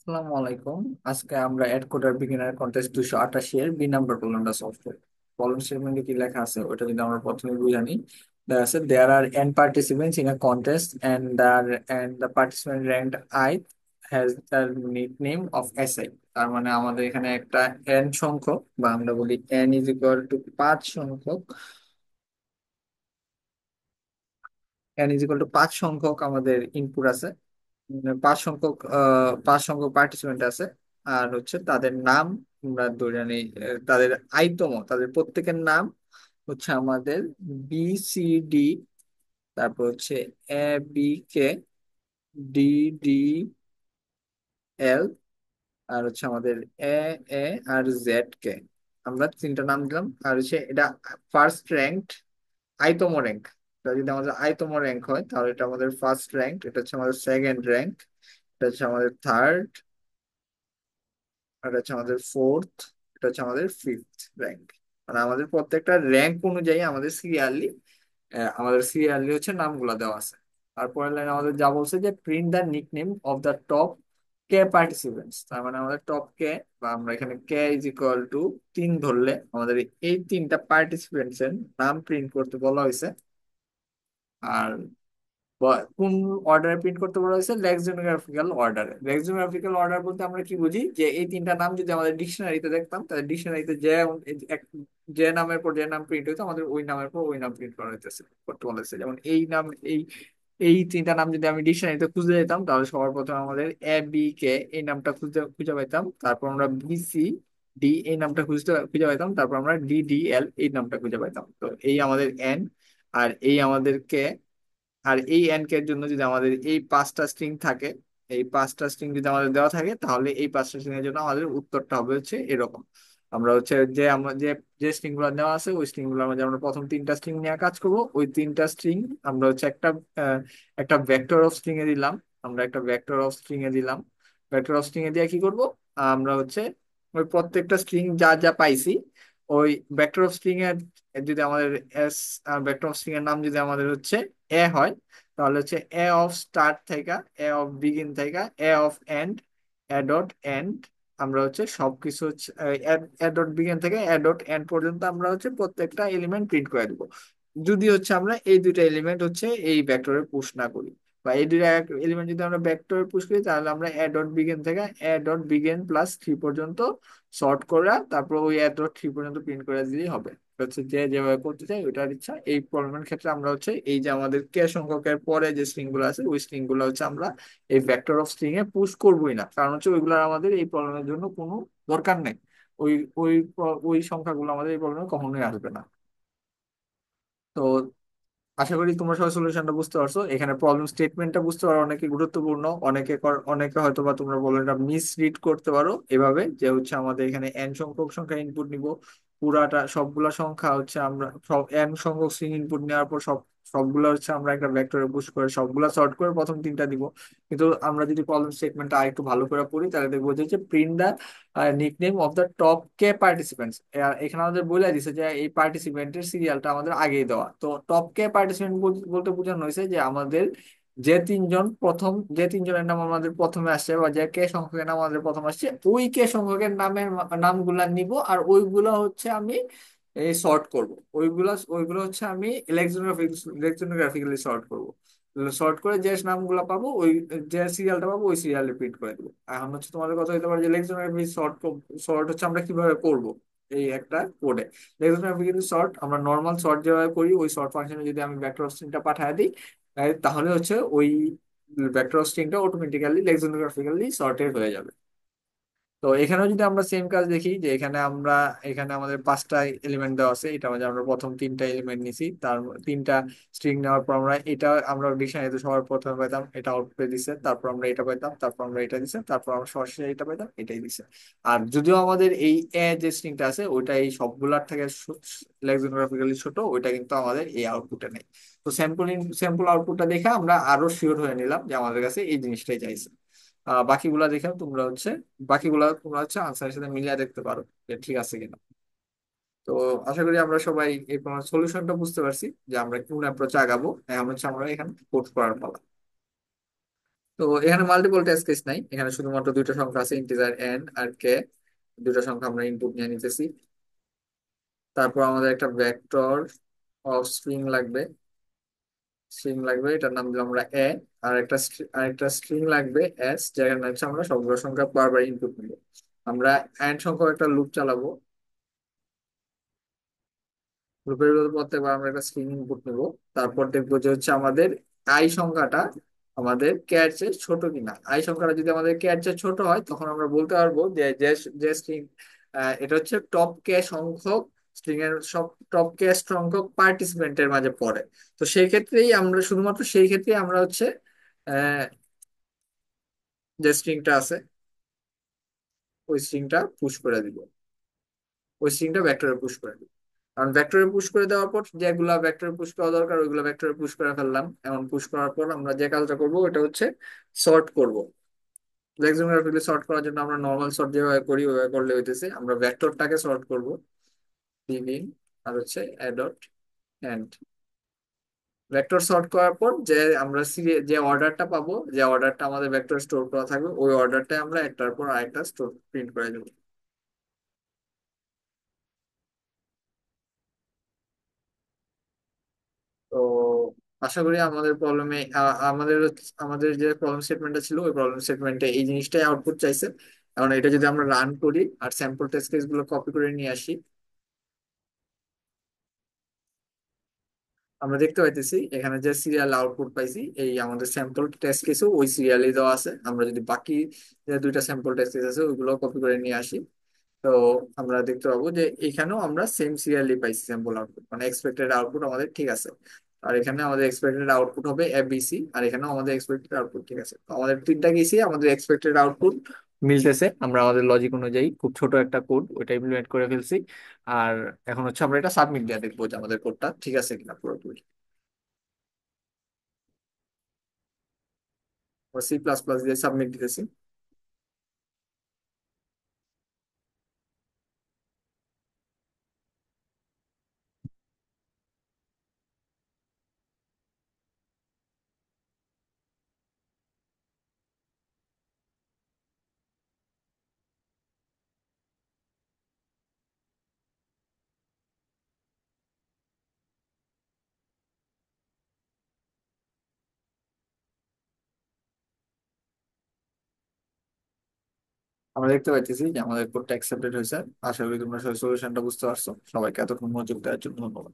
আসসালামু আলাইকুম। আজকে আমরা অ্যাড কোডার বিগিনার কন্টেস্ট 288 এর বি নাম্বার প্রবলেমটা সলভ করব। প্রবলেম স্টেটমেন্টে কি লেখা আছে ওটা যদি আমরা প্রথমে বুঝে নিই। দেখা আছে there are N participants in a contest and the participant ranked i has the nickname of SI. তার মানে আমাদের এখানে একটা এন সংখ্যক, বা আমরা বলি এন ইজ ইকুয়াল টু 5 সংখ্যক, এন ইজ ইকুয়াল টু 5 সংখ্যক আমাদের ইনপুট আছে। 5 সংখ্যক পার্টিসিপেন্ট আছে। আর হচ্ছে তাদের নাম আমরা ধরে নিই, তাদের আইতম, তাদের প্রত্যেকের নাম হচ্ছে আমাদের বি, সি, ডি, তারপর হচ্ছে এ, বি, কে, ডি, ডি, এল, আর হচ্ছে আমাদের এ, এ, আর জেড কে। আমরা তিনটা নাম দিলাম। আর হচ্ছে এটা ফার্স্ট র্যাঙ্কড আইতম র্যাঙ্ক। এটা যদি আমাদের আইতম র্যাঙ্ক হয় তাহলে এটা আমাদের ফার্স্ট র্যাঙ্ক, এটা হচ্ছে আমাদের সেকেন্ড র্যাঙ্ক, এটা হচ্ছে আমাদের থার্ড, এটা হচ্ছে আমাদের ফোর্থ, এটা হচ্ছে আমাদের ফিফথ র্যাঙ্ক। মানে আমাদের প্রত্যেকটা র্যাঙ্ক অনুযায়ী আমাদের সিরিয়ালি হচ্ছে নামগুলো দেওয়া আছে। তারপরের লাইন আমাদের যা বলছে যে print the nickname of the top কে পার্টিসিপেন্টস। তার মানে আমাদের টপ কে, বা আমরা এখানে কে ইজ ইকুয়াল টু 3 ধরলে আমাদের এই তিনটা পার্টিসিপেন্টস এর নাম প্রিন্ট করতে বলা হয়েছে। আর কোন অর্ডারে প্রিন্ট করতে বলা হয়েছে? লেক্সিমোগ্রাফিক্যাল অর্ডারে। লেক্সিমোগ্রাফিক্যাল অর্ডার বলতে আমরা কি বুঝি, যে এই তিনটা নাম যদি আমাদের ডিকশনারিতে দেখতাম তাহলে ডিকশনারিতে যে নামের পর যে নাম প্রিন্ট হইতো আমাদের ওই নামের পর ওই নাম প্রিন্ট করা হইতেছে, করতে বলেছে। যেমন এই নাম, এই এই তিনটা নাম যদি আমি ডিকশনারিতে খুঁজে যেতাম তাহলে সবার প্রথমে আমাদের এ, বি, কে এই নামটা খুঁজে খুঁজে পাইতাম। তারপর আমরা বি, সি, ডি এই নামটা খুঁজতে খুঁজে পাইতাম। তারপর আমরা ডি, ডি, এল এই নামটা খুঁজে পাইতাম। তো এই আমাদের এন, আর এই আমাদের কে। আর এই এন কে এর জন্য যদি আমাদের এই 5টা স্ট্রিং থাকে, এই 5টা স্ট্রিং যদি আমাদের দেওয়া থাকে তাহলে এই 5টা স্ট্রিং এর জন্য আমাদের উত্তরটা হবে হচ্ছে এরকম। আমরা হচ্ছে যে আমরা যে যে স্ট্রিং গুলো দেওয়া আছে ওই স্ট্রিং গুলো আমরা প্রথম 3টা স্ট্রিং নিয়ে কাজ করব। ওই 3টা স্ট্রিং আমরা হচ্ছে একটা ভেক্টর অফ স্ট্রিং এ দিলাম। আমরা একটা ভেক্টর অফ স্ট্রিং এ দিলাম। ভেক্টর অফ স্ট্রিং এ দিয়ে কি করব? আমরা হচ্ছে ওই প্রত্যেকটা স্ট্রিং যা যা পাইছি, ওই ভেক্টর অফ স্ট্রিং এর যদি আমাদের এস ভেক্টর অফ স্ট্রিং এর নাম যদি আমাদের হচ্ছে এ হয়, তাহলে হচ্ছে এ অফ স্টার্ট থেকে, এ অফ বিগিন থেকে, A of end, A dot end, আমরা হচ্ছে সবকিছু হচ্ছে এ ডট বিগিন থেকে এ ডট এন্ড পর্যন্ত আমরা হচ্ছে প্রত্যেকটা এলিমেন্ট প্রিন্ট করে দেবো। যদি হচ্ছে আমরা এই দুইটা এলিমেন্ট হচ্ছে এই ভেক্টরে পুশ না করি, বা এই দুইটা এলিমেন্ট যদি আমরা ভেক্টরে পুশ করি তাহলে আমরা এ ডট বিগিন থেকে এ ডট বিগিন প্লাস 3 পর্যন্ত সর্ট করে তারপর ওই এ ডট 3 পর্যন্ত প্রিন্ট করে দিলেই হবে। হচ্ছে যে যেভাবে করতে চাই ওইটার ইচ্ছা। এই প্রবলেমের ক্ষেত্রে আমরা হচ্ছে এই যে আমাদের কে সংখ্যকের পরে যে স্ট্রিং গুলো আছে ওই স্ট্রিং গুলো হচ্ছে আমরা এই vector of string A push করবোই না, কারণ হচ্ছে ওইগুলো আমাদের এই প্রবলেমের জন্য কোনো দরকার নেই। ওই ওই ওই সংখ্যাগুলো আমাদের এই প্রবলেমে কখনোই আসবে না। তো আশা করি তোমরা সবাই সলিউশনটা বুঝতে পারছো। এখানে প্রবলেম স্টেটমেন্টটা বুঝতে পারো অনেকে গুরুত্বপূর্ণ। অনেকে হয়তো বা তোমরা প্রবলেমটা মিসরিড করতে পারো এভাবে, যে হচ্ছে আমাদের এখানে এন সংখ্যক সংখ্যা ইনপুট নিব, পুরাটা সবগুলা সংখ্যা হচ্ছে আমরা সব এন সংখ্যক স্ট্রিং ইনপুট নেওয়ার পর সবগুলা হচ্ছে আমরা একটা ভেক্টরে পুশ করে সবগুলা সর্ট করে প্রথম তিনটা দিব। কিন্তু আমরা যদি প্রবলেম স্টেটমেন্টটা আরেকটু ভালো করে পড়ি তাহলে দেখবো যে print the nickname of the top কে পার্টিসিপেন্টস। এখানে আমাদের বলে দিছে যে এই পার্টিসিপেন্টের সিরিয়ালটা আমাদের আগেই দেওয়া। তো টপ কে পার্টিসিপেন্ট বলতে বোঝানো হয়েছে যে আমাদের যে তিনজনের নাম আমাদের প্রথমে আসছে, বা যে কে সংখ্যকের নাম আমাদের প্রথম আসছে, ওই কে সংখ্যকের নামগুলা নিব। আর ওইগুলা হচ্ছে আমি এই সর্ট করব। ওইগুলো হচ্ছে আমি ইলেকট্রোগ্রাফিক্যালি সর্ট করব। সর্ট করে যে নামগুলো পাবো, ওই যে সিরিয়ালটা পাবো ওই সিরিয়ালে প্রিন্ট করে দেবো। এখন হচ্ছে তোমাদের কথা হতে পারে যে ইলেকট্রোগ্রাফিক সর্ট হচ্ছে আমরা কিভাবে করব। এই একটা কোডে ইলেকট্রোগ্রাফিক সর্ট আমরা নর্মাল সর্ট যেভাবে করি ওই সর্ট ফাংশনে যদি আমি ভেক্টর স্ট্রিংটা পাঠিয়ে দিই, তাহলে হচ্ছে ওই ভেক্টর স্ট্রিংটা অটোমেটিক্যালি লেক্সিমোগ্রাফিক্যালি সর্টেড হয়ে যাবে। তো এখানেও যদি আমরা সেম কাজ দেখি, যে এখানে আমাদের 5টা এলিমেন্ট দেওয়া আছে। এটা মাঝে আমরা প্রথম 3টা এলিমেন্ট নিছি, তার 3টা স্ট্রিং নেওয়ার পর আমরা ডিকশনারিতে সবার প্রথমে পাইতাম, এটা আউটপুটে দিছে। তারপর আমরা এটা পাইতাম, তারপর আমরা এটা দিছে, তারপর আমরা সরাসরি এটা পাইতাম, এটাই দিছে। আর যদিও আমাদের এই এ যে স্ট্রিংটা আছে ওইটা এই সবগুলার থেকে লেক্সিমোগ্রাফিক্যালি ছোট, ওইটা কিন্তু আমাদের এই আউটপুটে নেই। তো স্যাম্পল আউটপুটটা দেখে আমরা আরো শিওর হয়ে নিলাম যে আমাদের কাছে এই জিনিসটাই চাইছে। বাকিগুলা দেখে তোমরা হচ্ছে আনসারের সাথে মিলিয়ে দেখতে পারো যে ঠিক আছে কিনা। তো আশা করি আমরা সবাই এই সলিউশনটা বুঝতে পারছি যে আমরা কোন অ্যাপ্রোচে আগাবো। এখন হচ্ছে আমরা এখানে কোড করার পালা। তো এখানে মাল্টিপল টেস্ট কেস নাই, এখানে শুধুমাত্র দুইটা সংখ্যা আছে, ইন্টিজার এন আর কে। দুইটা সংখ্যা আমরা ইনপুট নিয়ে নিতেছি। তারপর আমাদের একটা ভেক্টর অফ স্ট্রিং লাগবে। স্ট্রিং লাগবে, এটার নাম দিলাম আমরা এ। আর একটা স্ট্রিং লাগবে এস, যেখানে হচ্ছে আমরা সবগুলো সংখ্যা বারবার ইনপুট নিব। আমরা এন্ড সংখ্যক একটা লুপ চালাবো। লুপের ভিতর প্রত্যেকবার আমরা একটা স্ট্রিং ইনপুট নিব। তারপর দেখবো যে হচ্ছে আমাদের আই সংখ্যাটা আমাদের কে এর চেয়ে ছোট কিনা। আই সংখ্যাটা যদি আমাদের কে এর চেয়ে ছোট হয়, তখন আমরা বলতে পারবো যে যে যে স্ট্রিং, এটা হচ্ছে টপ কে সংখ্যক স্ট্রিং এর সব টপ কে সংখ্যক পার্টিসিপেন্টের মাঝে পড়ে। তো সেই ক্ষেত্রেই আমরা শুধুমাত্র সেই ক্ষেত্রেই আমরা হচ্ছে আহ, যে স্ট্রিংটা আছে ওই স্ট্রিংটা পুশ করে দিব। ওই স্ট্রিংটা ভেক্টরে পুশ করে দিব। কারণ ভেক্টরে পুশ করে দেওয়ার পর যেগুলা ভেক্টরে পুশ করা দরকার ওইগুলো ভেক্টরে পুশ করে ফেললাম। এখন পুশ করার পর আমরা যে কাজটা করব ওটা হচ্ছে সর্ট করব। লেক্সিমগ্রাফিক্যালি সর্ট করার জন্য আমরা নর্মাল সর্ট যেভাবে করি ওইভাবে করলে হইতেছে। আমরা ভেক্টরটাকে সর্ট করব, বিগিন আর হচ্ছে অ্যাডট এন্ড। ভেক্টর সর্ট করার পর যে আমরা যে অর্ডারটা পাবো, যে অর্ডারটা আমাদের ভেক্টর স্টোর করা থাকবে, ওই অর্ডারটা আমরা একটার পর আরেকটা স্টোর প্রিন্ট করে দেবো। তো আশা করি আমাদের প্রবলেমে আমাদের যে প্রবলেম স্টেটমেন্টটা ছিল ওই প্রবলেম স্টেটমেন্টে এই জিনিসটাই আউটপুট চাইছে। এখন এটা যদি আমরা রান করি আর স্যাম্পল টেস্ট কেস গুলো কপি করে নিয়ে আসি, আমরা দেখতে পাইতেছি এখানে যে সিরিয়াল আউটপুট পাইছি এই আমাদের স্যাম্পল টেস্ট কেসও ওই সিরিয়ালই দেওয়া আছে। আমরা যদি বাকি যে দুইটা স্যাম্পল টেস্ট কেস আছে ওইগুলো কপি করে নিয়ে আসি, তো আমরা দেখতে পাবো যে এখানেও আমরা সেম সিরিয়ালি পাইছি স্যাম্পল আউটপুট, মানে এক্সপেক্টেড আউটপুট আমাদের ঠিক আছে। আর এখানে আমাদের এক্সপেক্টেড আউটপুট হবে এবিসি, আর এখানেও আমাদের এক্সপেক্টেড আউটপুট ঠিক আছে। তো আমাদের তিনটা কেসই আমাদের এক্সপেক্টেড আউটপুট মিলতেছে। আমরা আমাদের লজিক অনুযায়ী খুব ছোট একটা কোড ওইটা ইমপ্লিমেন্ট করে ফেলছি। আর এখন হচ্ছে আমরা এটা সাবমিট দিয়ে দেখবো যে আমাদের কোডটা ঠিক আছে কিনা পুরোপুরি। সি প্লাস প্লাস দিয়ে সাবমিট দিতেছি। আমরা দেখতে পাইতেছি যে আমাদের কোডটা অ্যাকসেপ্টেড হয়েছে। আশা করি তোমরা সলিউশনটা বুঝতে পারছো। সবাইকে এতক্ষণ মনোযোগ দেওয়ার জন্য ধন্যবাদ।